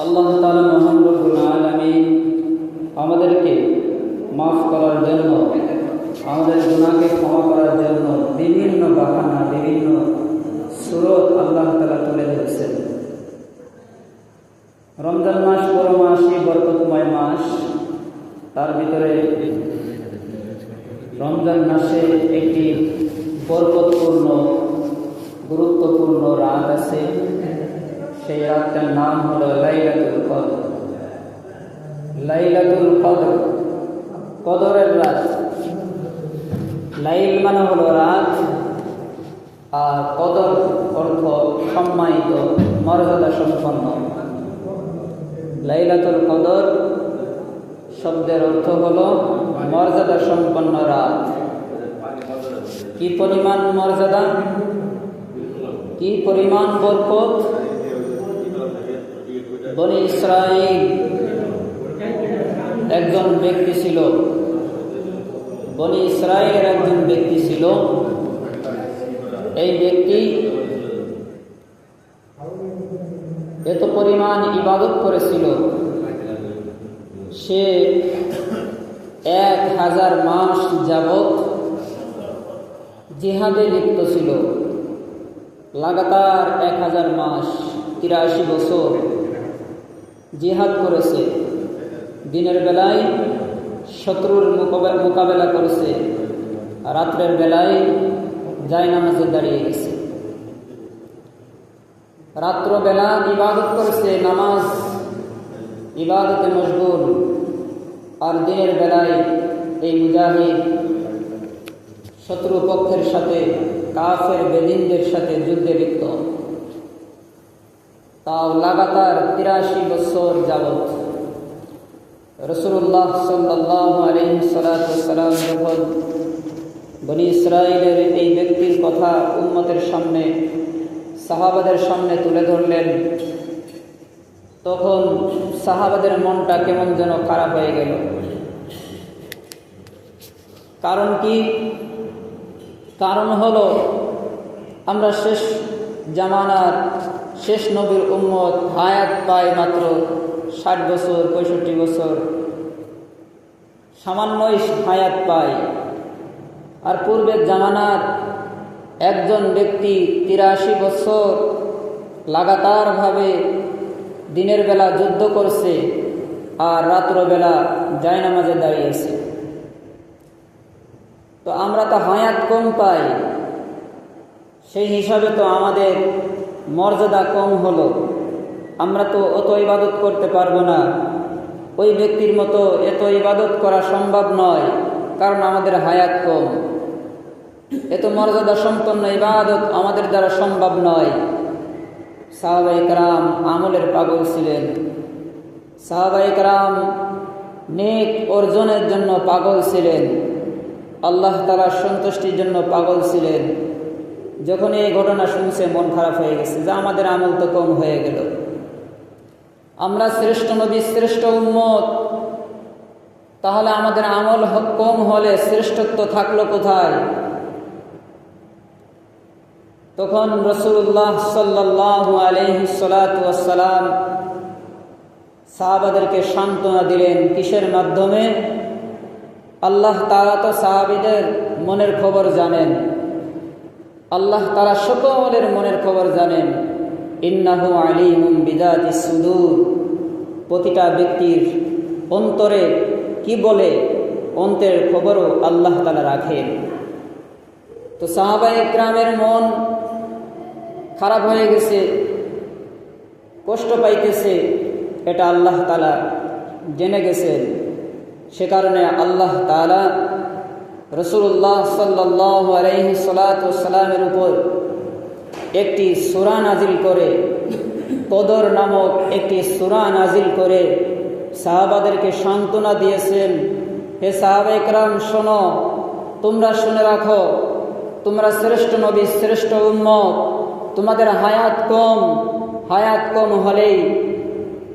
আল্লাহ তাআলা মহান রব্বুল আলামিন আমাদেরকে মাফ করার জন্য, আমাদের গুনাহকে ক্ষমা করার জন্য বিভিন্ন বাহানা, বিভিন্ন সূরত আল্লাহ তাআলা তুলে ধরেছেন। রমজান মাস বড় মাস, এই বরকতময় মাস। তার ভিতরে রমজান মাসে একটি বরকতপূর্ণ গুরুত্বপূর্ণ রাত আছে। সেই রাতটার নাম হলো লাইলাতুল কদর। লাইলাতুল কদর, কদরের রাত। লাইল মানে হলো রাত, আর কদর অর্থ সম্মানিত, মর্যাদা সম্পন্ন। লাইলাতুল কদর শব্দের অর্থ হলো মর্যাদা সম্পন্ন রাত। কি পরিমাণ মর্যাদা, কি পরিমাণ বরকত! বনী ইসরাঈল একজন ব্যক্তি ছিল, বনী ইসরাঈলের একজন ব্যক্তি ছিল। এই ব্যক্তি এত পরিমাণ ইবাদত করেছিল, সে 1000 মাস যাবত জিহাদে লিপ্ত ছিল। লাগাতার 1000 মাস, 83 বছর জিহাদ করেছে। দিনের বেলায় শত্রুর মোকাবেলা করেছে, রাত্রের বেলায় জায়নামাজে দাঁড়িয়ে গেছে। রাত্রবেলা ইবাদত করেছে, নামাজ ইবাদতে মশগুল, আর দিনের বেলায় এই মুজাহিদ শত্রুপক্ষের সাথে, কাফের বেদিনদের সাথে যুদ্ধে লিপ্ত। তাও লাগাতার 83 বছর যাবত। রাসূলুল্লাহ সাল্লাল্লাহু আলাইহি ওয়াসাল্লাম যখন বনী ইসরাঈলের এই ব্যক্তির কথা উম্মতের সামনে, সাহাবাদের সামনে তুলে ধরলেন, তখন সাহাবাদের মনটা কেমন যেন খারাপ হয়ে গেল। কারণ কি? কারণ হলো আমরা শেষ জামানার শেষ নবীর উম্মত, হায়াত পায় মাত্র 60 বছর, 65 বছর, সামান্যই হায়াত পায়। আর পূর্বের জামানার একজন ব্যক্তি 83 বছর লাগাতারভাবে দিনের বেলা যুদ্ধ করছে, আর রাত্রবেলা জায়নামাজে দাঁড়িয়েছে। তো আমরা তো হায়াত কম পাই, সেই হিসাবে তো আমাদের মর্যাদা কম হলো। আমরা তো অত ইবাদত করতে পারবো না, ওই ব্যক্তির মতো এত ইবাদত করা সম্ভব নয়, কারণ আমাদের হায়াত কম। এত মর্যাদা সম্পন্ন ইবাদত আমাদের দ্বারা সম্ভব নয়। সাহাবায়ে কেরাম আমলের পাগল ছিলেন, সাহাবায়ে কেরাম নেক অর্জনের জন্য পাগল ছিলেন, আল্লাহ তাআলার সন্তুষ্টির জন্য পাগল ছিলেন। যখন এই ঘটনা শুনছে মন খারাপ হয়ে গেছে, যে আমাদের আমল তো কম হয়ে গেল। আমরা শ্রেষ্ঠ নবী, শ্রেষ্ঠ উম্মত, তাহলে আমাদের আমল কম হলে শ্রেষ্ঠত্ব থাকলো কোথায়? তখন রাসূলুল্লাহ সাল্লাল্লাহু আলাইহি ওয়াসাল্লাম সাহাবাদেরকে সান্ত্বনা দিলেন। কিসের মাধ্যমে? আল্লাহ তাআলা তো সাহাবীদের মনের খবর জানেন, আল্লাহ তাআলা সকলের মনের খবর জানেন। ইন্নাহু আলিমুম বিযাতিস সুদূর, প্রতিটা ব্যক্তির অন্তরে কি বলে, অন্তরের খবরও আল্লাহ তাআলা রাখেন। তো সাহাবায়ে কেরামের মন খারাপ হয়ে গেছে, কষ্ট পাইতেছে, এটা আল্লাহ তাআলা জেনে গেছেন। সে কারণে আল্লাহ তাআলা রাসূলুল্লাহ সাল্লাল্লাহু আলাইহি ওয়াসাল্লামের উপর একটি সূরা নাজিল করে, কদর নামক একটি সূরা নাজিল করে সাহাবাদেরকে সান্ত্বনা দিয়েছেন। হে সাহাবায়ে কেরাম, শোনো, তোমরা শুনে রাখো, তোমরা শ্রেষ্ঠ নবী, শ্রেষ্ঠ উম্মত, তোমাদের হায়াত কম। হায়াত কম হলেই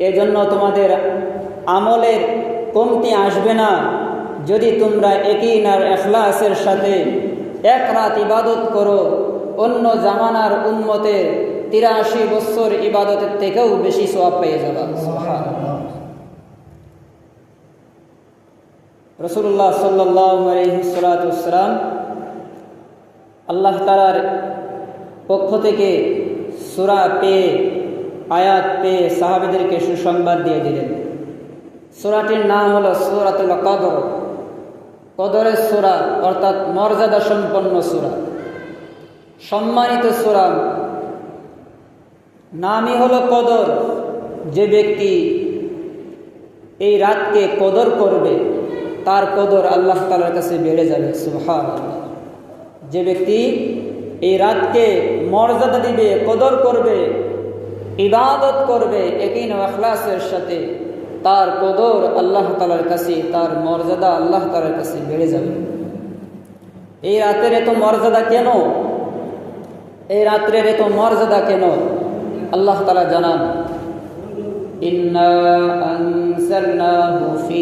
এজন্য তোমাদের আমলের কমতি আসবে না। যদি তোমরা ইয়াকিন আর ইখলাসের সাথে এক রাত ইবাদত করো, অন্য জামানার উম্মতের 83 বছর ইবাদতের থেকেও বেশি সওয়াব পেয়ে যাবা। সুবহানাল্লাহ। রাসূলুল্লাহ সাল্লাল্লাহু আলাইহি ওয়াসাল্লাম আল্লাহ তাআলার পক্ষ থেকে সূরা পেয়ে, আয়াত পেয়ে সাহাবীদেরকে সুসংবাদ দিয়ে দিলেন। সূরাটির নাম হলো সূরাতুল কদর, কদরের সূরা, অর্থাৎ মর্যাদা সম্পন্ন সূরা, সম্মানিত সূরা। নামই হলো কদর। যে ব্যক্তি এই রাতকে কদর করবে তার কদর আল্লাহ তাআলার কাছে বেড়ে যাবে। সুবহানাল্লাহ। যে ব্যক্তি এই রাতকে মর্যাদা দিবে, কদর করবে, ইবাদত করবে ইয়াকিন ও ইখলাসের সাথে, তার কদর আল্লাহ তাআলার কাছে, তার মর্যাদা আল্লাহ তাআলার কাছে বেড়ে যাবে। এই রাতের এত মর্যাদা কেন? এই রাত্রের এত মর্যাদা কেন? আল্লাহ তাআলা জানান, ইন্না আনজালনাহু ফি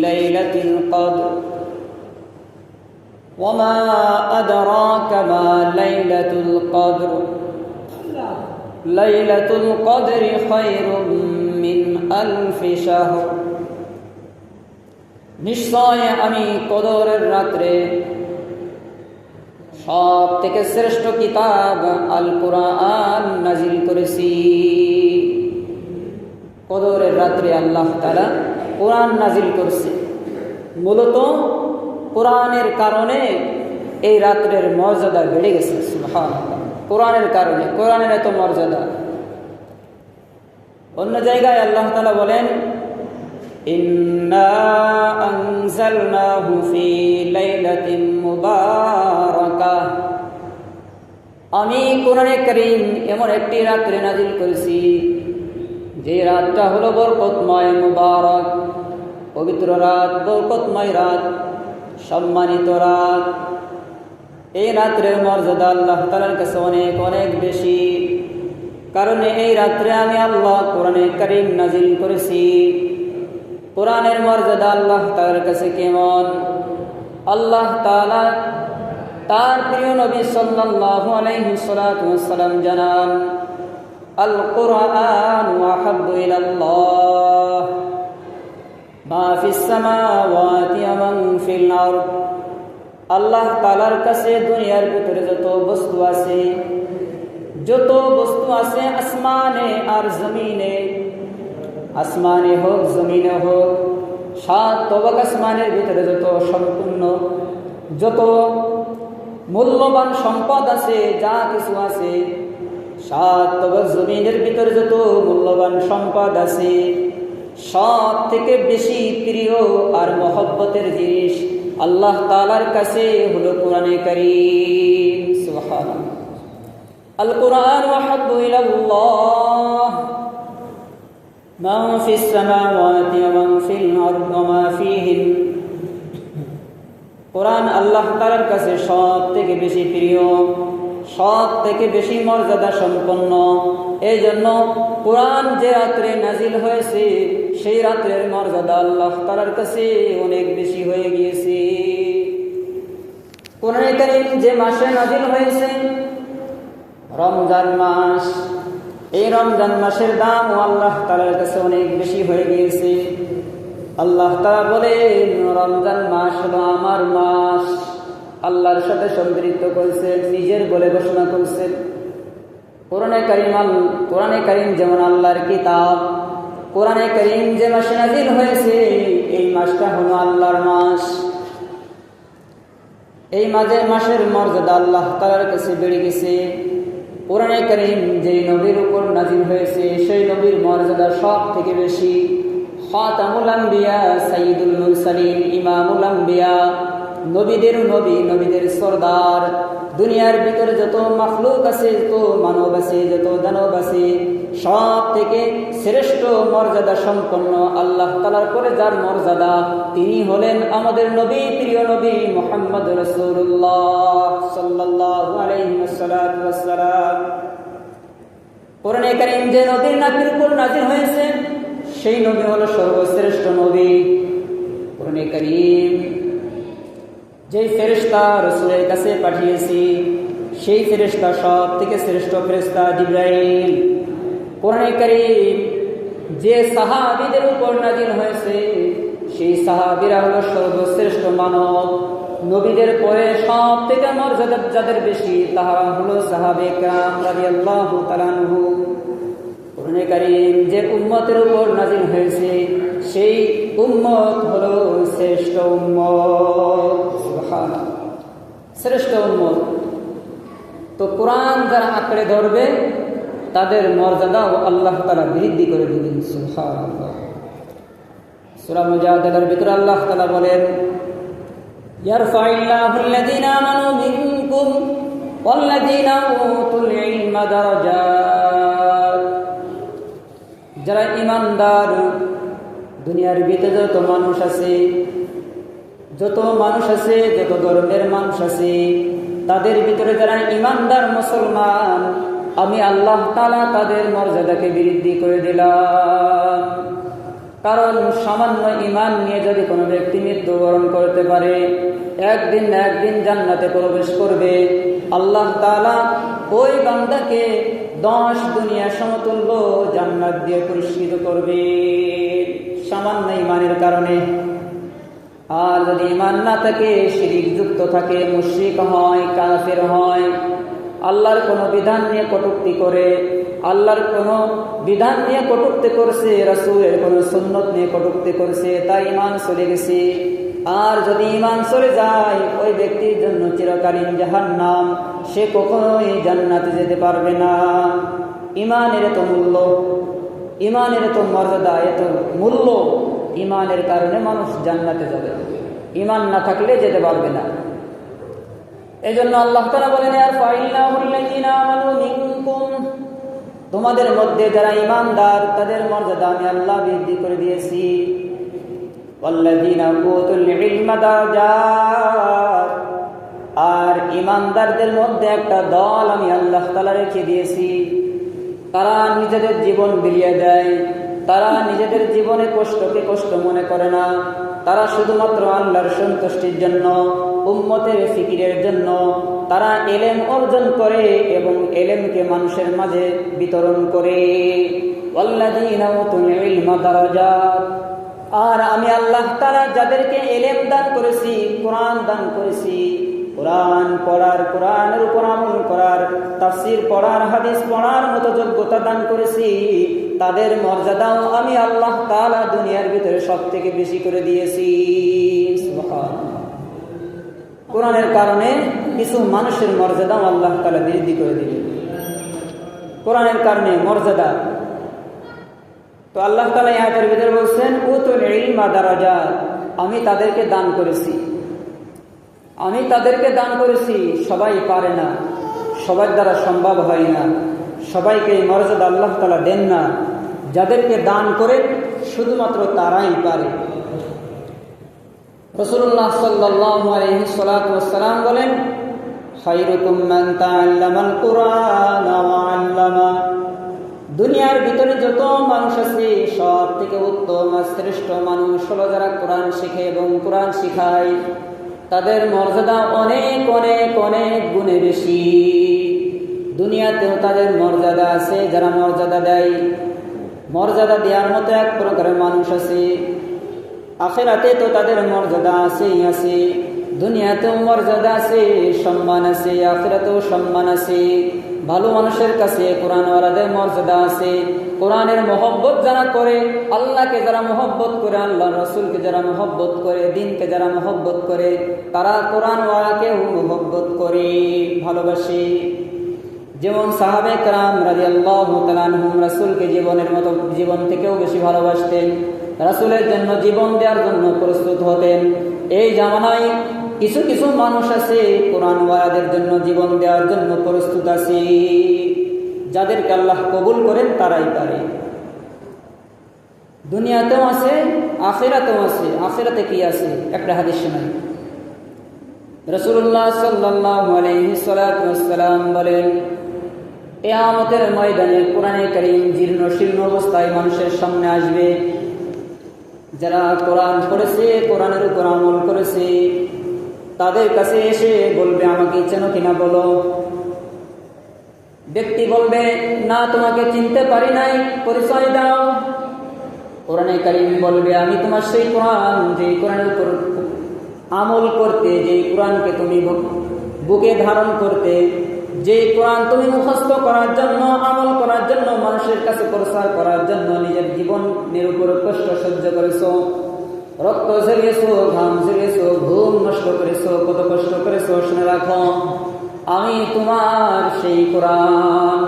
লাইলাতিল কদর ওয়া মা আদরাকা মা লাইলাতুল কদর লাইলাতুল কদরি খায়রুম মিন আলফি শাহর। নিশ্চয় আমি কদরের রাত্রে সব থেকে শ্রেষ্ঠ কিতাব আল কুরআন নাজিল করেছি। কদরের রাত্রে আল্লাহ তাআলা কোরআন নাজিল করছে। মূলত কোরআনের কারণে এই রাত্রের মর্যাদা বেড়ে গেছে। সুবহানাল্লাহ। কোরআনের কারণে, কোরআনের এত মর্যাদা। অন্য জায়গায় আল্লাহ তাআলা বলেন, ইন্না আনজালনাহু ফি লাইলাতিন মুবারাকাহ। আমি কোরআনে কারীম এমন একটি রাত্রে নাজিল করেছি যে রাতটা হলো বরকতময়, মুবারক, পবিত্র রাত, বরকতময় রাত, সম্মানিত রাত। এই রাত্রের মর্যাদা আল্লাহ তাআলার কাছে অনেক অনেক বেশি। কারণ এই রাত্রে আমি আল্লাহ কোরআনে কারীম নাজিল করেছি। কোরআনের মর্যাদা আল্লাহ তাআলার কাছে কেমন? আল্লাহ তাআলা তার প্রিয় নবী সাল্লাল্লাহু আলাইহি ওয়াসাল্লাম জানান, আল কুরআন আহাব্বু ইলাল্লাহ মা ফিস সামাওয়াতি ওয়া মান ফিল আরদ। আল্লাহ তাআলার কাছে দুনিয়ার ভিতরে যত বস্তু আছে আসমানে আর জমিনে, আসমানে হোক জমিনে হোক, 7 তবক আসমানের ভিতরে যত সম্পূর্ণ, যত মূল্যবান সম্পদ আছে, যা কিছু আছে, 7 তবক জমিনের ভিতরে যত মূল্যবান সম্পদ আছে, সব থেকে বেশি প্রিয় আর মহব্বতের জিনিস আল্লাহ তাআলার কাছে হলো কোরআনে কারীম। সুবহানাল্লাহ। আল কুরআন আহাব্বু ইলাল্লাহ মা ফিস সামাওয়াতি ওয়া মা ফিল আরদি ওয়া মা ফীহিন। কোরআন আল্লাহ তাআলার কাছে সব থেকে বেশি প্রিয়, সব থেকে বেশি মর্যাদা সম্পন্ন। এই জন্য কোরআন যে রাত্রে নাজিল হয়েছে সেই রাত্রের মর্যাদা আল্লাহ তাআলার কাছে অনেক বেশি হয়ে গিয়েছে। কোরআনে কারীম যে মাসে নাজিল হয়েছে রমজান মাস, এই রমজান মাসের দাম আল্লাহ তাআলার কাছে অনেক বেশি হয়ে গিয়েছে। আল্লাহ তাআলা বলেন, রমজান মাস হলো আমার মাস। আল্লাহর সাথে সম্পৃক্ত করেছেন, নিজের বলে ঘোষণা করেছেন। কোরআনে কারীম যেমন আল্লাহর কিতাব, কোরআনে কারীম যে মাসে নাজিল হয়েছে এই মাসটা হলো আল্লাহর মাস। এই মাসের মর্যাদা আল্লাহ তাআলার কাছে বেড়ে গেছে। কোরআনে কারীম যেই নবীর উপর নাজিল হয়েছে সেই নবীর মর্যাদা সব থেকে বেশি। খাতামুল আম্বিয়া, সাইয়্যিদুল মুরসালিন, ইমামুল আম্বিয়া, নবীদের নবী, নবীদের সরদার। দুনিয়ার ভিতরে যত মাখলুক আছে, যত মানব আছে, যত দানব আছে, সব থেকে শ্রেষ্ঠ মর্যাদা সম্পন্ন আল্লাহ তাআলার পরে যার মর্যাদা, তিনি হলেন আমাদের নবী, প্রিয় নবী মুহাম্মদ রাসূলুল্লাহ সাল্লাল্লাহু আলাইহি ওয়াসাল্লাম। কোরআনে কারীম যে নবীর নাবির উপর নাযিল হয়েছে সেই নবী হলো সর্বশ্রেষ্ঠ নবী। কোরআনে কারীম যে ফেরেশতা রাসূলের কাছে পাঠিয়েছি সেই ফেরেশতা সব থেকে শ্রেষ্ঠ ফেরেশতা জিবরাইল। কোরআনে কারীম যে সাহাবীদের উপর নাযিল হয়েছে সেই সাহাবীরা হলো সর্বশ্রেষ্ঠ মানব। নবীদের পরে সব থেকে মর্যাদা যাদের বেশি তাহারা হলো সাহাবে কেরাম রাদিয়াল্লাহু তাআলা আনহু। কোরআনে কারীম যে উম্মতের উপর নাযিল হয়েছে সেই উম্মত হলো শ্রেষ্ঠ উম্মত। সুবহানাল্লাহ, শ্রেষ্ঠ উম্মত। তো কোরআন যারা আঁকড়ে ধরবে তাদের মর্যাদা ও আল্লাহ তাআলা বৃদ্ধি করে দিবেন। সুবহানাল্লাহ। সূরা মুজাদালার ভিতরে আল্লাহ তাআলা বলেন, ইয়ারফাইল্লাহু আল্লাযীনা আমানু মিনকুম ওয়াল্লাযীনা উতুল ইলমা দারাজাত। যারা ঈমানদার, দুনিয়ার ভিতরে যত মানুষ আছে, যত ধর্মের মানুষ আছে, তাদের ভিতরে যারা ঈমানদার মুসলমান, আমি আল্লাহ তাআলা তাদের মর্যাদাকে বৃদ্ধি করে দিলাম। কারণ সামান্য ঈমান নিয়ে যদি কোনো ব্যক্তি মৃত্যুবরণ করতে পারে, একদিন না একদিন জান্নাতে প্রবেশ করবে। আল্লাহ তাআলা ওই বান্দাকে 10 দুনিয়া সমতুল্য জান্নাত দিয়ে পুরস্কৃত করবে সামান্য ঈমানের কারণে। আর যদি ঈমান না থাকে, শিরিক যুক্ত থাকে, মুশরিক হয়, কাফের হয়, আল্লাহর কোনো বিধান নিয়ে কটূক্তি করে, আল্লাহর কোনো বিধান নিয়ে কটূক্তি করছে, রাসূলের কোনো সুন্নত নিয়ে কটূক্তি করছে, তাই ঈমান চলে গেছে। আর যদি ঈমান চলে যায়, ওই ব্যক্তির জন্য চিরকালীন জাহান্নাম, সে কখনোই জান্নাতে যেতে পারবে না। ঈমানের এত মূল্য, ঈমানের এত মর্যাদা, এত মূল্য, ঈমানের কারণে মানুষ জান্নাতে যাবে, ঈমান না থাকলে যেতে পারবে না। এজন্য আল্লাহ তাআলা বলেন, ইয়ারফাইল্লাহু আল্লাযীনা আমানু মিনকুম, তোমাদের মধ্যে যারা ঈমানদার তাদের মর্যাদা আমি আল্লাহ বৃদ্ধি করে দিয়েছি। ওয়াল্লাযীনা উতুল ইলমা দারাজাত, আর ঈমানদারদের মধ্যে একটা দল আমি আল্লাহ তাআলা রেখে দিয়েছি। তারা নিজেদের জীবন বিলিয়ে দেয়, তারা নিজেদের জীবনে কষ্টকে কষ্ট মনে করে না। তারা শুধুমাত্র আল্লাহর সন্তুষ্টির জন্য, উম্মতের ফিকিরের জন্য তারা ইলম অর্জন করে এবং ইলমকে মানুষের মাঝে বিতরণ করে। ওয়াল্লাযীনা উতুল ইলমা দারাজাত, আর আমি আল্লাহ তাআলা যাদেরকে ইলম দান করেছি, কোরআন দান করেছি, কোরআন পড়ার, কোরআনের উপর আমল করার, তাফসীর পড়ার, হাদিস পড়ার মতো যোগ্যতা দান করেছি, তাদের মর্যাদাও আমি আল্লাহ তাআলা দুনিয়ার ভিতরে সবথেকে বেশি করে দিয়েছি। সুবহানাল্লাহ। কোরআনের কারণে কিছু মানুষের মর্যাদাও আল্লাহ তাআলা বৃদ্ধি করে দিলেন। কোরআনের কারণে মর্যাদা। তো আল্লাহ তাআলা এই আয়াতের ভিতরে বলছেন, উতুল ইলমা দারাজাত, আমি তাদেরকে দান করেছি, আমি তাদেরকে দান করেছি। সবাই পারে না, সবার দ্বারা সম্ভব হয় না, সবাইকে এই মর্যাদা আল্লাহ তাআলা দেন না। যাদেরকে দান করেন শুধুমাত্র তারাই পারে। রাসূলুল্লাহ সাল্লাল্লাহু আলাইহি ওয়াসাল্লাম বলেন, খায়রুকুম মান তাআল্লামাল কুরআনা ওয়া আল্লামা। দুনিয়ার ভিতরে যত মানুষ আছে সব থেকে উত্তম আর শ্রেষ্ঠ মানুষ হলো যারা কোরআন শিখে এবং কোরআন শিখায়। তাদের মর্যাদা অনেক অনেক অনেক গুণে বেশি। দুনিয়াতেও তাদের মর্যাদা আছে, যারা মর্যাদা দেয়, মর্যাদা দেওয়ার মতো এক প্রকারের মানুষ আছে। আখিরাতে তো তাদের মর্যাদা আছেই আছে, দুনিয়াতেও মর্যাদা আছে, সম্মান আছে, আখিরাতেও সম্মান আছে। ভালো মানুষের কাছে কোরআনওয়ালাদের মর্যাদা আছে। কোরআনের মহব্বত যারা করে, আল্লাহকে যারা মহব্বত করে, আল্লাহ রসুলকে যারা মহব্বত করে, দিনকে যারা মহব্বত করে, তারা কোরআনওয়ালাকেও মহব্বত করে, ভালোবাসে। যেমন সাহাবে কেরাম রাদিয়াল্লাহু তাআলা আনহুম রাসূলকে জীবনের মতো, জীবন থেকেও বেশি ভালোবাসতেন, রাসূলের জন্য জীবন দেওয়ার জন্য প্রস্তুত হতেন। এই জামানায় কিছু কিছু মানুষ আছে কোরআনওয়ালাদের জন্য জীবন দেওয়ার জন্য প্রস্তুত আছে। যাদেরকে আল্লাহ কবুল করেন তারাই পারে। দুনিয়াতেও আছে, আখিরাতেও আছে। আখিরাতে কি আছে? একটা হাদিস শোনাই। রাসূলুল্লাহ সাল্লাল্লাহু আলাইহি ওয়াসাল্লাম বলেন, কিয়ামতের ময়দানে কোরআনে কারীম জীর্ণ শীর্ণ অবস্থায় মানুষের সামনে আসবে। যারা কোরআন পড়েছে, কোরআনের উপর আমল করেছে, তাদের কাছে এসে বলবে, আমাকে চেনো কিনা বলো। ব্যক্তি বলবে, না তোমাকে চিনতে পারি নাই, পরিচয় দাও। কোরআনে কারীম বলবে, আমি তোমার সেই কোরআন, যে কোরআনের উপর আমল করতে, যে কোরআনকে তুমি বুকে ধারণ করতে, যে কোরআন তুমি মুখস্থ করার জন্য, আমল করার জন্য, মানুষের কাছে প্রচার করার জন্য নিজের জীবনের উপর কষ্ট সহ্য করেছো, রক্ত ঝরিয়েছো, ঘাম ঝরিয়েছো, ঘুম নষ্ট করেছো, কত কষ্ট করেছো, শুনে রাখো, আমি তোমার সেই কোরআন।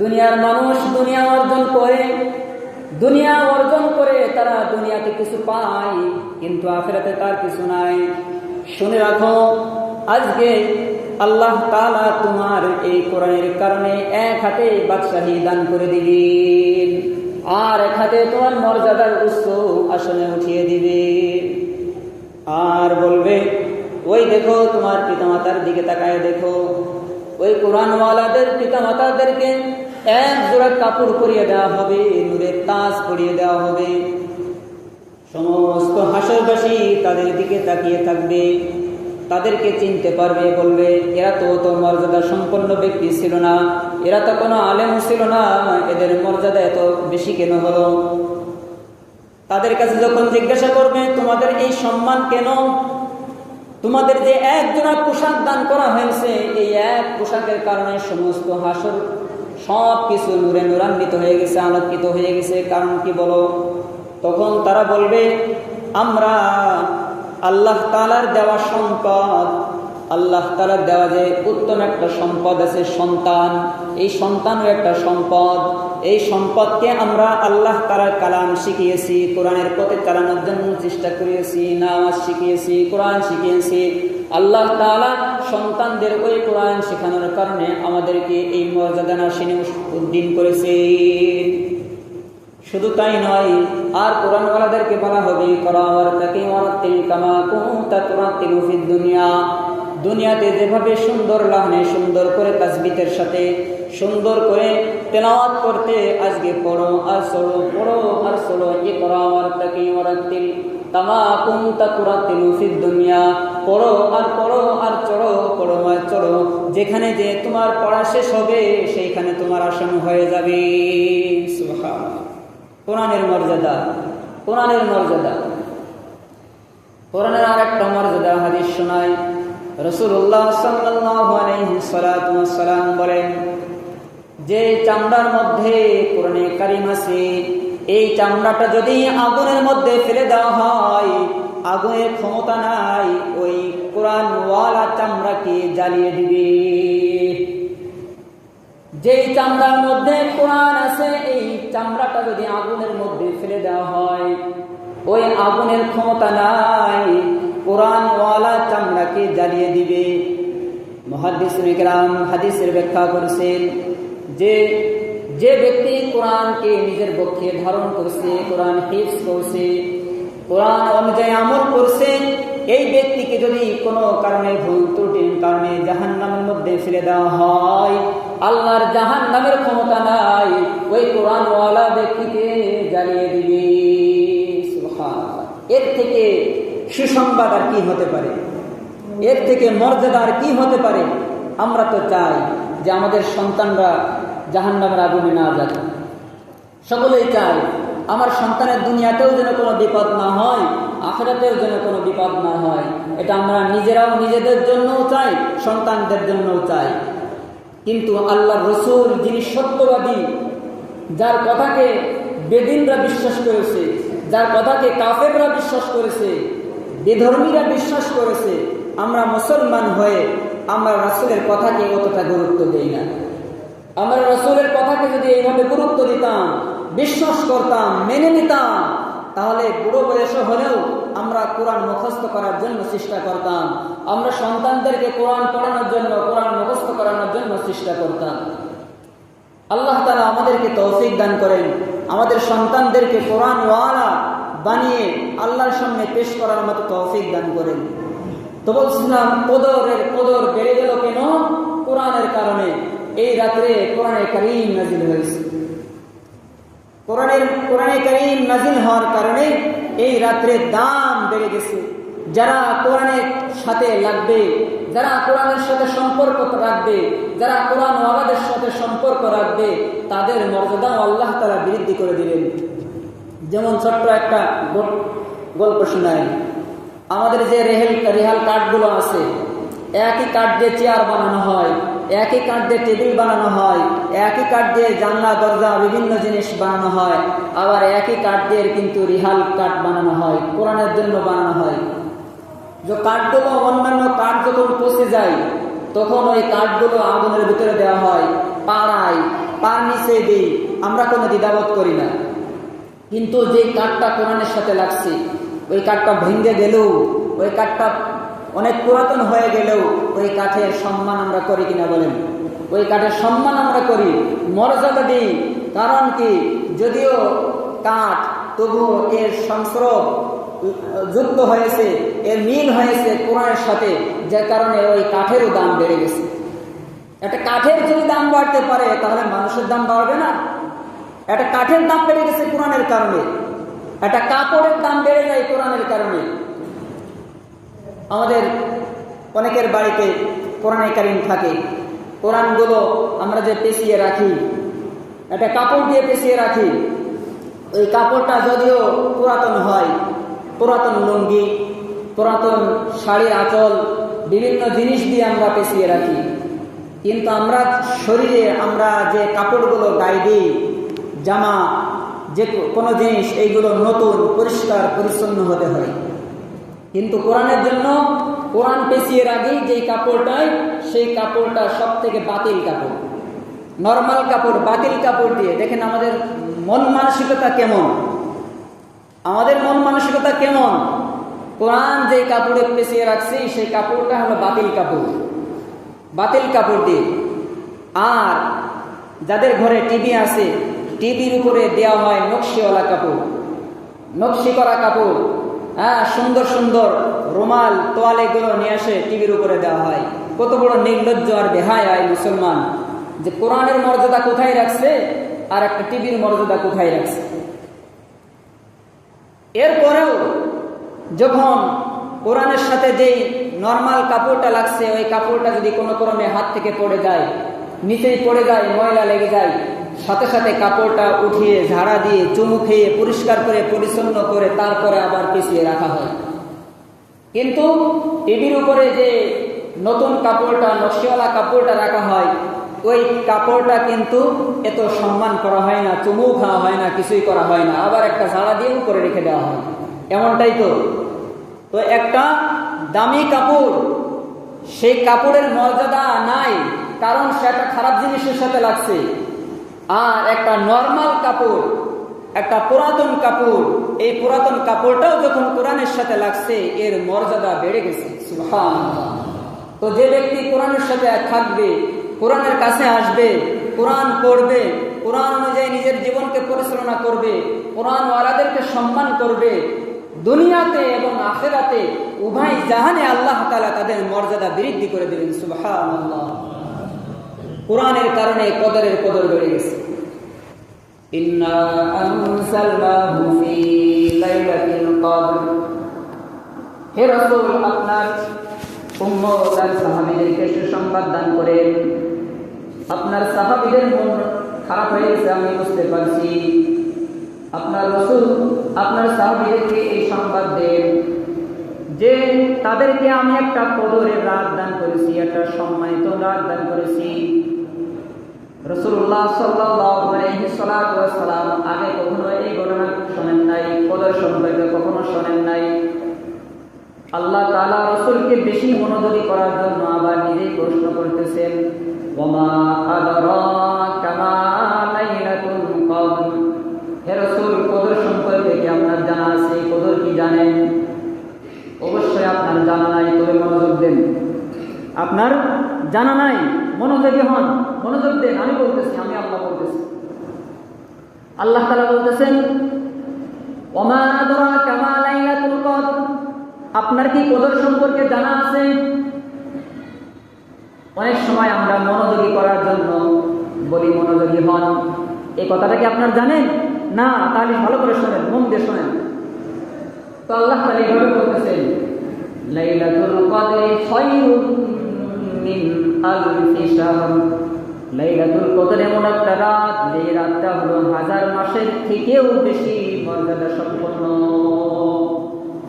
দুনিয়ার মানুষ দুনিয়া অর্জন করে তারা দুনিয়াতে কিছু পায়, কিন্তু আখিরাতে তার কিছু নাই। শুনে রাখো, আজকে আল্লাহ তাআলা তোমার এই কোরআনের কারণে এক হাতে বাদশাহী দান করে দিবেন, আর এক হাতে তোমার মর্যাদার উচ্চ আসনে উঠিয়ে দিবেন। আর বলবে, ওই দেখো তোমার পিতামাতার দিকে তাকায় দেখো, ওই কোরআনওয়ালাদের পিতামাতাদেরকে এক জোড়া কাপড় পরিয়ে দেওয়া হবে, নূরের তাজ পরিয়ে দেওয়া হবে। সমস্ত হাসরবাসী তাদের দিকে তাকিয়ে থাকবে, তাদেরকে চিনতে পারবে, বলবে, এরা তো মর্যাদা সম্পন্ন ব্যক্তি ছিল না, এরা তো কোনো আলেম ছিল না, এদের মর্যাদা এত বেশি কেন হলো? তাদের কাছে যখন জিজ্ঞাসা করবে, তোমাদের এই সম্মান কেন? তোমাদের যে এক জোড়া পোশাক দান করা হয়েছে, এই এক পোশাকের কারণে সমস্ত হাসর সব কিছু নূরে নূরান্বিত হয়ে গেছে, আলোকিত হয়ে গেছে, কারণ কি বলো? তখন তারা বলবে, আমরা আল্লাহ তাআলার দেওয়া সম্পদ, আল্লাহ তাআলার দেওয়া যে উত্তম একটা সম্পদ আছে সন্তান, এই সন্তানও একটা সম্পদ, এই সম্পদকে আমরা আল্লাহ তাআলার কালাম শিখিয়েছি, কোরআনের পথে চালানোর জন্য চেষ্টা করিয়েছি, নামাজ শিখিয়েছি, কোরআন শিখিয়েছি। আল্লাহ তাআলা সন্তানদের ওই কোরআন শেখানোর কারণে আমাদেরকে এই মর্যাদা নাসিনী উদ্দিন করেছে। শুধু তাই নয়, আর কোরআনওয়ালাদেরকে বলা হবে, দুনিয়াতে যেভাবে সুন্দর লাহনে, সুন্দর করে তাসবিহের সাথে সুন্দর করে তেলাওয়াত করতে, আজকে পড়ো আর চলো, পড়ো আর চলো, ইকরা ওয়ারতাকি ওয়ারাতিল কামা কুনতা তুরাতিলু ফিদ দুনিয়া, পড়ো আর পড়ো আর চড়ো, পড়ো আর চড়ো, যেখানে যে তোমার পড়া শেষ হবে সেইখানে তোমার আসন হয়ে যাবে। সুবহানাল্লাহ। কোরআনের মর্যাদা, কোরআনের মর্যাদা, কোরআনের আর একটা মর্যাদা হাদিস শোনায়। রাসূলুল্লাহ সাল্লাল্লাহু আলাইহি ওয়াসাল্লাম বলেন, যে চামড়ার মধ্যে কোরআনে কারীম আছে, এই চামড়াটা যদি আগুনের মধ্যে ফেলে দেওয়া হয়, আগুনের ক্ষমতা নাই ওই কোরআনওয়ালা চামড়াকে জ্বালিয়ে দিবে। যেই চামড়ার মধ্যে কোরআন আছে, এই চামড়াটা যদি আগুনের মধ্যে ফেলে দেওয়া হয়, ওই আগুনের ক্ষমতা নাই কোরআনওয়ালা চামড়াকে জ্বালিয়ে দিবে। মুহাদ্দিসুন ইকরাম হাদিসের ব্যাখ্যা করেছেন যে যে ব্যক্তি কোরআনকে নিজের পক্ষে ধারণ করছে, কোরআন হিফজ করছে, কোরআন অনুযায়ী আমল করছে, এই ব্যক্তিকে যদি কোনো কারণে ভুল ত্রুটির কারণে জাহান্নামের মধ্যে ফেলে দেওয়া হয়, আল্লাহর জাহান্নামের ক্ষমতা নাই ওই কোরআনওয়ালা ব্যক্তিকে জ্বালিয়ে দিবে। সুবহানাল্লাহ। এর থেকে সুসংবাদ আর কি হতে পারে? এর থেকে মর্যাদা আর কি হতে পারে? আমরা তো চাই যে আমাদের সন্তানরা জাহান্নামের আগুনে না যাক, সকলেই চাই আমার সন্তানের দুনিয়াতেও যেন কোনো বিপদ না হয়, আখিরাতেও যেন কোনো বিপদ না হয়। এটা আমরা নিজেরাও নিজেদের জন্যও চাই, সন্তানদের জন্যও চাই। কিন্তু আল্লাহর রাসূল যিনি সত্যবাদী, যার কথাকে বেদিনরা বিশ্বাস করেছে, যার কথাকে কাফেররা বিশ্বাস করেছে, বেধর্মীরা বিশ্বাস করেছে, আমরা মুসলমান হয়ে আমরা রাসূলের কথাকে অতটা গুরুত্ব দেই না। আমরা রাসূলের কথাকে যদি এইভাবে গুরুত্ব দিতাম, বিশ্বাস করতাম, মেনে নিতাম, তাহলে বুড়ো বয়সে হলেও আমরা কোরআন মুখস্থ করার জন্য চেষ্টা করতাম, আমরা সন্তানদেরকে কোরআন পড়ানোর জন্য, কোরআন মুখস্থ করানোর জন্য চেষ্টা করতাম। আল্লাহ তাআলা আমাদেরকে তৌফিক দান করেন, আমাদের সন্তানদেরকে কোরআনওয়ালা বানিয়ে আল্লাহর সামনে পেশ করার মতো তৌফিক দান করেন। তো বলছিলাম, কদর বেড়ে গেল কেন? কোরআনের কারণে। এই রাত্রে কোরআনে কারীম নাজিল হয়েছে, কোরআনে কারীম নাজিল হওয়ার কারণে এই রাত্রে দাম বেড়ে গেছে। যারা কোরআনের সাথে লাগবে, যারা কোরআনের সাথে সম্পর্ক রাখবে, যারা কোরআন ওয়ালাদের সাথে সম্পর্ক রাখবে, তাদের মর্যাদা আল্লাহ তাআলা বৃদ্ধি করে দিবেন। যেমন ছোট্ট একটা গল্প শোনায়। আমাদের যে রেহাল কাঠগুলো আছে, একই কাঠ দিয়ে চেয়ার বানানো হয়, একই কাঠ দিয়ে টেবিল বানানো হয়, একই কাঠ দিয়ে জানলা দরজা বিভিন্ন জিনিস বানানো হয়, আবার একই কাঠ দিয়ে কিন্তু রিহাল কাঠ বানানো হয়, কোরআনের জন্য বানানো হয়। যে কাঠগুলো অন্যান্য কাঠ যখন পচে যায় তখন ওই কাঠগুলো আগুনের ভিতরে দেওয়া হয়, পাড়ায় পার নিচে দিই, আমরা কোনো দ্বিধাবোধ করি না। কিন্তু যে কাঠটা কোরআনের সাথে লাগছে, ওই কাঠটা ভেঙে গেলেও, ওই কাঠটা অনেক পুরাতন হয়ে গেলেও ওই কাঠের সম্মান আমরা করি কিনা বলেন? ওই কাঠের সম্মান আমরা করি, মর্যাদা দিই। কারণ কি, যদিও কাঠ তবুও এর সংস্রব যুক্ত হয়েছে, এর মিল হয়েছে কোরআনের সাথে, যে কারণে ওই কাঠেরও দাম বেড়ে গেছে। একটা কাঠের যদি দাম বাড়তে পারে তাহলে মানুষের দাম বাড়বে না? একটা কাঠের দাম বেড়ে গেছে কোরআনের কারণে, একটা কাপড়ের দাম বেড়ে যায় কোরআনের কারণে। আমাদের অনেকের বাড়িতে কোরআনে কারীম থাকে, কোরআনগুলো আমরা যে পেঁচিয়ে রাখি, একটা কাপড় দিয়ে পেঁচিয়ে রাখি, ওই কাপড়টা যদিও পুরাতন হয়, পুরাতন লুঙ্গি, পুরাতন শাড়ির আঁচল, বিভিন্ন জিনিস দিয়ে আমরা পেঁচিয়ে রাখি, কিন্তু আমরা শরীরে আমরা যে কাপড়গুলো গায়ে দিই, জামা, যে কোনো জিনিস, এইগুলো নতুন পরিষ্কার পরিচ্ছন্ন হতে হয়। কিন্তু কোরআনের জন্য কোরআন পেঁচিয়ে রাখি যেই কাপড়টাই, সেই কাপড়টা সব থেকে বাতিল কাপড়, নর্মাল কাপড়, বাতিল কাপড় দিয়ে। দেখেন আমাদের মন মানসিকতা কেমন, আমাদের মন মানসিকতা কেমন। কোরআন যেই কাপড়ে পেঁচিয়ে রাখছি সেই কাপড়টা হলো বাতিল কাপড়, বাতিল কাপড় দিয়ে। আর যাদের ঘরে টিভি আছে, টিভির উপরে দেওয়া হয় নকশিওয়ালা কাপড়, নকশি করা কাপড়, হ্যাঁ, সুন্দর সুন্দর রুমাল, তোয়াল, এগুলো নিয়ে আসে টিভির উপরে দেওয়া হয়। কত বড় নির্লজ্জ আর বেহায়া এই মুসলমান, যে কোরআনের মর্যাদা কোথায় রাখছে আর একটা টিভির মর্যাদা কোথায় রাখছে। এরপরেও যখন কোরআনের সাথে যেই নর্মাল কাপড়টা লাগছে, ওই কাপড়টা যদি কোনো ক্রমে হাত থেকে পড়ে যায়, নিচেই পড়ে যায়, ময়লা লেগে যায়, সাথে সাথে কাপড়টা উঠিয়ে ঝাড়া দিয়ে চুমু খেয়ে পরিষ্কার করে পরিচ্ছন্ন করে তারপরে আবার পেঁচিয়ে রাখা হয়। কিন্তু টিভির উপরে যে নতুন কাপড়টা, নকশিওয়ালা কাপড়টা রাখা হয়, ওই কাপড়টা কিন্তু এত সম্মান করা হয় না, চুমু খাওয়া হয় না, কিছুই করা হয় না, আবার একটা ঝাড়া দিয়েও করে রেখে দেওয়া হয়। এমনটাই তো। তো একটা দামি কাপড়, সেই কাপড়ের মর্যাদা নাই, কারণ সেটা খারাপ জিনিসের সাথে লাগছে। আর একটা নর্মাল কাপড়, একটা পুরাতন কাপড়, এই পুরাতন কাপড়টাও যখন কোরআনের সাথে লাগছে, এর মর্যাদা বেড়ে গেছে। সুবহানাল্লাহ। তো যে ব্যক্তি কোরআনের সাথে থাকবে, কোরআনের কাছে আসবে, কোরআন পড়বে, কোরআন অনুযায়ী নিজের জীবনকে পরিচালনা করবে, কোরআন ওয়ালাদেরকে সম্মান করবে, দুনিয়াতে এবং আখিরাতে উভয় জাহানে আল্লাহ তাআলা তাদের মর্যাদা বৃদ্ধি করে দিবেন। সুবহানাল্লাহ। কোরআনের কারণে কদরের কদর বেড়ে গেছে। ইন্না আনজালনাহু ফি লাইলাতিল কদর। হে রাসূল, আপনার উম্মত আর সাহাবীদেরকে সুসংবাদ দান করেন। আপনার সাহাবীদের মন খারাপ হয়ে গেছে, আমি বুঝতে পারছি। আপনার রাসূল আপনার সাহাবীদেরকে এই সংবাদ দেন যে তাদেরকে আমি একটা কদরের রাত দান করেছি, একটা সম্মানিত রাত দান করেছি। রাসূলুল্লাহ সাল্লাল্লাহু আলাইহি ওয়াসাল্লাম আগে কখনো এই ঘটনা শোনেন নাই, কদর সম্পর্কে কখনো শোনেন নাই। আল্লাহ তাআলা রাসূলকে বেশি মনোযোগী করার জন্য আবার নিজেই প্রশ্ন করতেছেন, ওমা আদরাকা মা লাইলাতুল কদর। হে রাসূল, কদর সম্পর্কে কি আপনার জানা আছে? কদর কি জানেন? অবশ্যই আপনার জানা নাই, তবে মনোযোগ দেন। আপনার জানা নাই, মনোযোগী হন, মনোযোগ দেন। আমি বলতেছি, আমি আল্লাহ বলতেছি। আল্লাহ তাআলা বলতেছেন, ওমা আদরাকা মা লাইলাতুল কদর। আপনার কি কদর সম্পর্কে জানা আছে? অনেক সময় আমরা মনোযোগী করার জন্য বলি মনোযোগী হন, এই কথাটা কি আপনার জানেন? না, তাহলে ভালো করে শোনেন, মন দিয়ে শোনেন। তো আল্লাহ তাআলা এইভাবে বলতেছেন, লাইলাতুল কদরি খায়রুম মিন আলফি শাহর। লাইলাতুল কদর এমন একটা রাত, যে রাতটা হলো 1000 মাসের থেকেও বেশি মর্যাদা সম্পন্ন,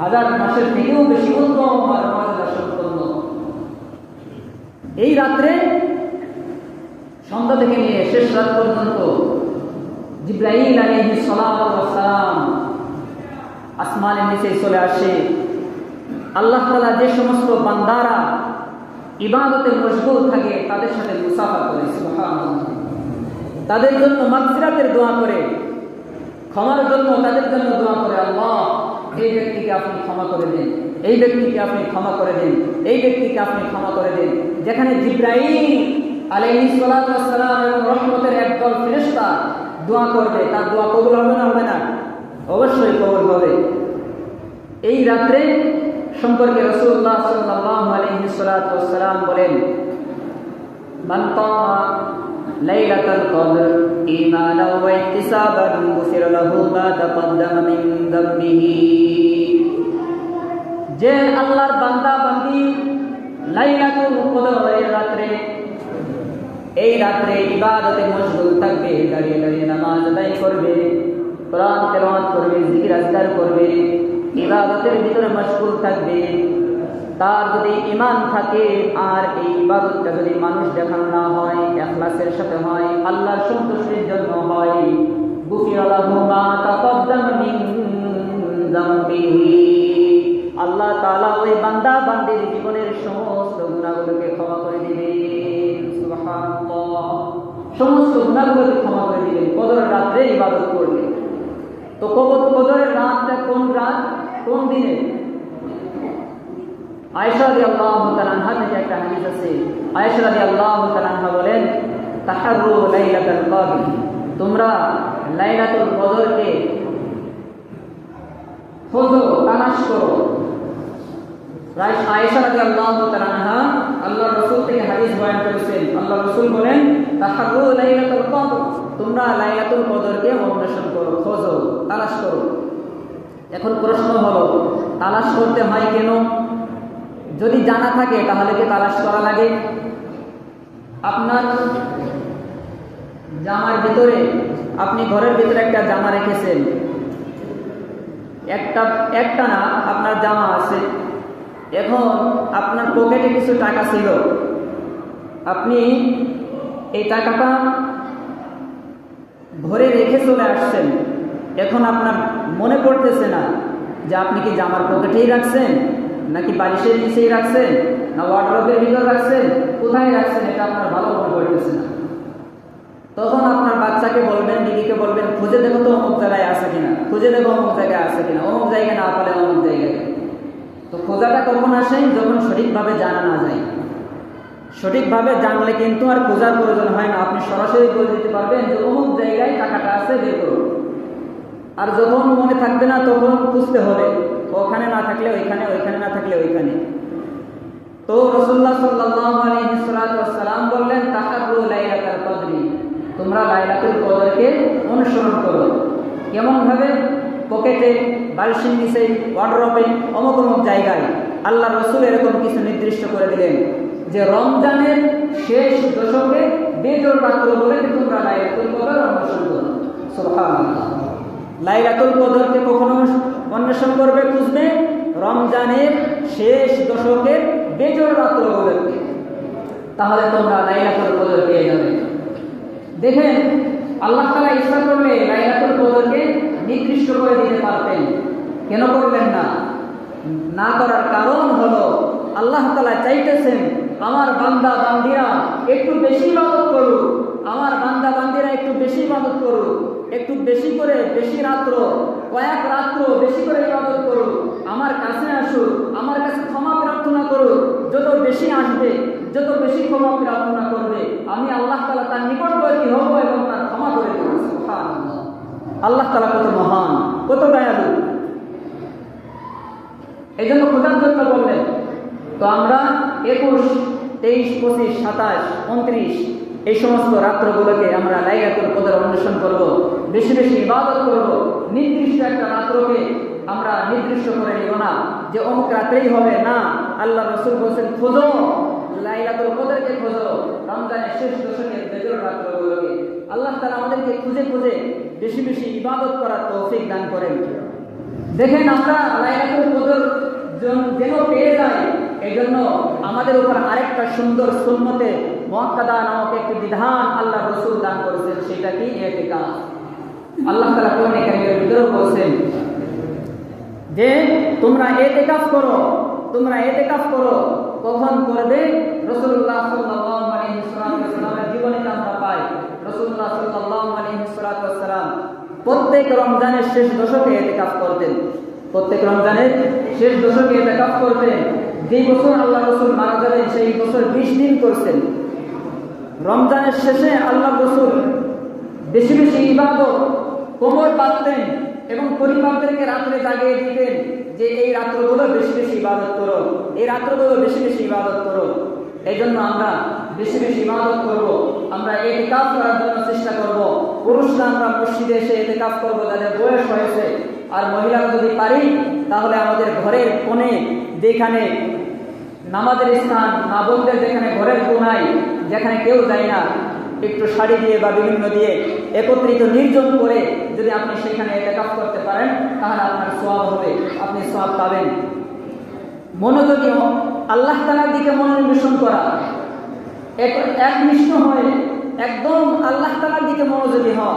1000 মাসের থেকেও বেশি উত্তম আর মর্যাদা সম্পন্ন। এই রাত্রে সন্ধ্যা থেকে নিয়ে শেষ রাত পর্যন্ত জিবরাইল আলাইহিস সালাতু ওয়াস সালাম আসমানের নিচে চলে আসে। আল্লাহ তাআলা যে সমস্ত বান্দারা ইবাদতে মশগুল থাকে তাদের সাথে মুসাফা করে, সুবহানাল্লাহ। তাদের জন্য মাগফিরাতের দোয়া করে, ক্ষমার জন্য তাদের জন্য দোয়া করে, আল্লাহ এই ব্যক্তিকে আপনি ক্ষমা করে দেন, এই ব্যক্তিকে আপনি ক্ষমা করে দেন, এই ব্যক্তিকে আপনি ক্ষমা করে দেন। যেখানে জিবরাইল আলাইহিস সালাতু ওয়াস সালাম এবং রহমতের একদল ফেরেশতা দোয়া করবে, তার দোয়া কবুল হবে না? হবে না? অবশ্যই কবুল হবে। এই রাত্রে সম্পর্কে রাসূলুল্লাহ সাল্লাল্লাহু আলাইহি ওয়াসাল্লাম বলেন, মান কামা লাইলাতুল কদর ঈমানান ওয়া ইহতিসাবান গুফিরা লাহু মা তাকদ্দামা মিন যামবিহি। যে আল্লাহর বান্দা বান্দি লাইলাতুল কদরের রাত্রে, এই রাত্রে ইবাদতে মশগুল থাকবে, দাঁড়িয়ে দাঁড়িয়ে নামাজ আদায় করবে, কোরআন তেলাওয়াত করবে, জিকির আজকার করবে, ইবাদতের ভিতরে মশগুল থাকবে, তার যদি ঈমান থাকে আর এই ইবাদতটা যদি মানুষ দেখানো না হয়, ইখলাসের সাথে হয়, আল্লাহর সন্তুষ্টির জন্য হয়, গুফিরা লাহু মা তাকদ্দামা মিন যামবিহি। আল্লাহ তাআলা ওই বান্দা বান্দির জীবনের সমস্ত গুনাহগুলোকে ক্ষমা করে দিবেন, সুবহানাল্লাহ। সমস্ত গুনাহগুলোকে ক্ষমা করে দিবেন কদরের রাতে ইবাদত করলে। তো কদরের রাতটা কোন রাত, কোন দিনে? আয়েশা রাদিয়াল্লাহু তাআলা আনহা থেকে একটা হাদিস আছে। আয়েশা রাদিয়াল্লাহু তাআলা আনহা বলেন, তাহাররু লাইলাতুল কদর, তোমরা লাইলাতুল কদরকে খোঁজো, তালাশ করো। আয়েশা রাদিয়াল্লাহু তাআলা আনহা আল্লাহর রাসূল থেকে হাদিস বয়ান করেছেন। আল্লাহর রাসূল বলেন, তাহাররু লাইলাতুল কদর, তোমরা লাইলাতুল কদরকে অন্বেষণ করো, খোঁজো, তালাশ করো। এখন প্রশ্ন হলো, তালাশ করতে হয় কেন? যদি জানা থাকে তাহলে কি তালাশ করা লাগে? আপনার জামার ভিতরে, আপনি ঘরের ভিতরে একটা জামা রেখেছেন, একটা না, আপনার জামা আছে। এখন আপনার পকেটে কিছু টাকা ছিল, আপনি এই টাকাটা ভরে রেখে চলে আসছেন। এখন আপনার মনে পড়তেছে না যে আপনি কি জামার পকেটেই রাখছেন, নাকি বালিশের নিচেই রাখছেন, না ওয়ার্ডরোবের ভিতর রাখছেন, কোথায় রাখছেন এটা আপনার ভালো মনে পড়তেছে না। তখন আপনার বাচ্চাকে বলবেন, দিদিকে বলবেন, খুঁজে দেখো তো অমুক জায়গায় আছে কিনা, খুঁজে দেখো অমুক জায়গায় আছে কিনা, অমুক জায়গায় না পারে অমুক জায়গায়। তো খোঁজাটা কখন আসে? যখন সঠিকভাবে জানা না যায়। সঠিকভাবে জানলে কিন্তু আর খোঁজার প্রয়োজন হয় না, আপনি সরাসরি বলে দিতে পারবেন যে অমুক জায়গায় টাকাটা আছে, বের করুন। আর যখন মনে থাকবে না তখন খুঁজতে হবে, ওখানে না থাকলে ওইখানে, ওইখানে না থাকলে ওইখানে। তো রাসূলুল্লাহ সাল্লাল্লাহু আলাইহি ওয়াসাল্লাম বললেন, তাহাররু লাইলাতুল কদরি, তোমরা লাইলাতুল কদরকে অনুসরণ করো। কেমন ভাবে? পকেটে, বালিশের নিচে, ওয়ার্ডরোবে, অমুক অমুক জায়গায়। আল্লাহ রাসূল এরকম কিছু নির্দিষ্ট করে দিলেন যে রমজানের শেষ দশকে বেজোড় রাত্র বলে তোমরা লাইলাতুল কদর অনুসরণ করো। সুবহানাল্লাহ। লাইলাতুল কদরকে কখনো অন্বেষণ করবে, খুঁজবে রমজানের শেষ দশকের বেজোড় রাত্র বলে, তাহলে তোমরা লাইলাতুল কদর পেয়ে যাবে। দেখেন, আল্লাহ তাআলা ইচ্ছা করলে লাইলাতুল কদরকে নির্দিষ্ট করে দিতে পারতেন, কেন করলেন না? না করার কারণ হলো আল্লাহ তাআলা চাইতেছেন আমার বান্দা বান্দিরা একটু বেশি ইবাদত করুক, আমার বান্দা বান্দিরা একটু বেশি ইবাদত করুক, একটু বেশি করে, বেশি রাত্র, কয়েক রাত্র বেশি করে ইবাদত করুক, আমার কাছে আসুক, আমার কাছে ক্ষমা প্রার্থনা করুক। যত বেশি আসবে, যত বেশি ক্ষমা প্রার্থনা করবে, আমি আল্লাহ তাআলা তার নিকটবর্তী হব এবং তার ক্ষমা করে দেব। সুবহানাল্লাহ। আল্লাহ তাআলা কত মহান, কত দয়ালু। এই জন্য খোদার জন্য বললেন। তো আমরা 21, 23, 25, 27, 29 এই সমস্ত রাত্রগুলোকে আমরা লাইলাতুল কদর অন্বেষণ করব, বেশি বেশি ইবাদত করব। নির্দিষ্ট একটা রাত্রকে আমরা নির্দিষ্ট করে নিব না যে অমুক রাত্রেই হবে, না। আল্লাহ রাসূল বলেছেন, খোঁজো, লাইলাতুল কদরকে খোঁজো, রমজানের শেষ দশকের বেজর রাতগুলোকে। আল্লাহ তাআলা আমাদেরকে খুঁজে খুঁজে বেশি বেশি ইবাদত করার তৌফিক দান করেন। দেখেন আমরা লাইলাতুল কদর যেন পেয়ে যাই, এই জন্য আমাদের উপর আরেকটা সুন্দর সুন্নতে মুআক্কাদা নামক একটি বিধান আল্লাহ রাসূল দান করেছেন, সেটা কি ইতিকাফ। আল্লাহ তাআলা কোরআনে কারীমের ভিতরে বলেছেন যে তোমরা ইতিকাফ করো, তোমরা ইতিকাফ করো। কখন করবে? রাসূলুল্লাহ সাল্লাল্লাহু আলাইহি ওয়াসাল্লামের জীবনে আমরা পাই রাসূলুল্লাহ সাল্লাল্লাহু আলাইহি ওয়াসাল্লাম প্রত্যেক রমজানের শেষ দশকে ইতিকাফ করতেন। প্রত্যেক রমজানের শেষ দশকে ইতিকাফ করতেন। যেই বছর আল্লাহ রাসূল মারা যাবেন সেই বছর 20 দিন করছেন। রমজানের শেষে আল্লাহ রাসূল বেশি বেশি ইবাদত কোমর বাঁধতেন এবং পরিবারদেরকে রাত্রে জাগিয়ে দিতেন যে এই রাত্রগুলো বেশি বেশি ইবাদত করো, এই রাত্রগুলো বেশি বেশি ইবাদত করো। এই জন্য আমরা বেশি বেশি ইবাদত করব, আমরা ইতিকাফ করার জন্য চেষ্টা করব। পুরুষরা আমরা মসজিদে এসে ইতিকাফ করব যাদের বয়স হয়েছে, আর মহিলারা যদি পারি তাহলে আমাদের ঘরের কোণে যেখানে নামাজের স্থান, মা বোনদের যেখানে ঘরের কোণায় যেখানে কেউ যায় না, একটু শাড়ি দিয়ে বা বিভিন্ন দিয়ে একত্রিত নির্জন করে যদি আপনি সেখানে ইতিকাফ করতে পারেন তাহলে আপনার সওয়াব হবে, আপনি সওয়াব পাবেন। মনোযোগী আল্লাহ তাআলার দিকে মনোনিবেশন করা, একনিষ্ঠ হয়ে একদম আল্লাহ তাআলার দিকে মনোযোগী হওয়া।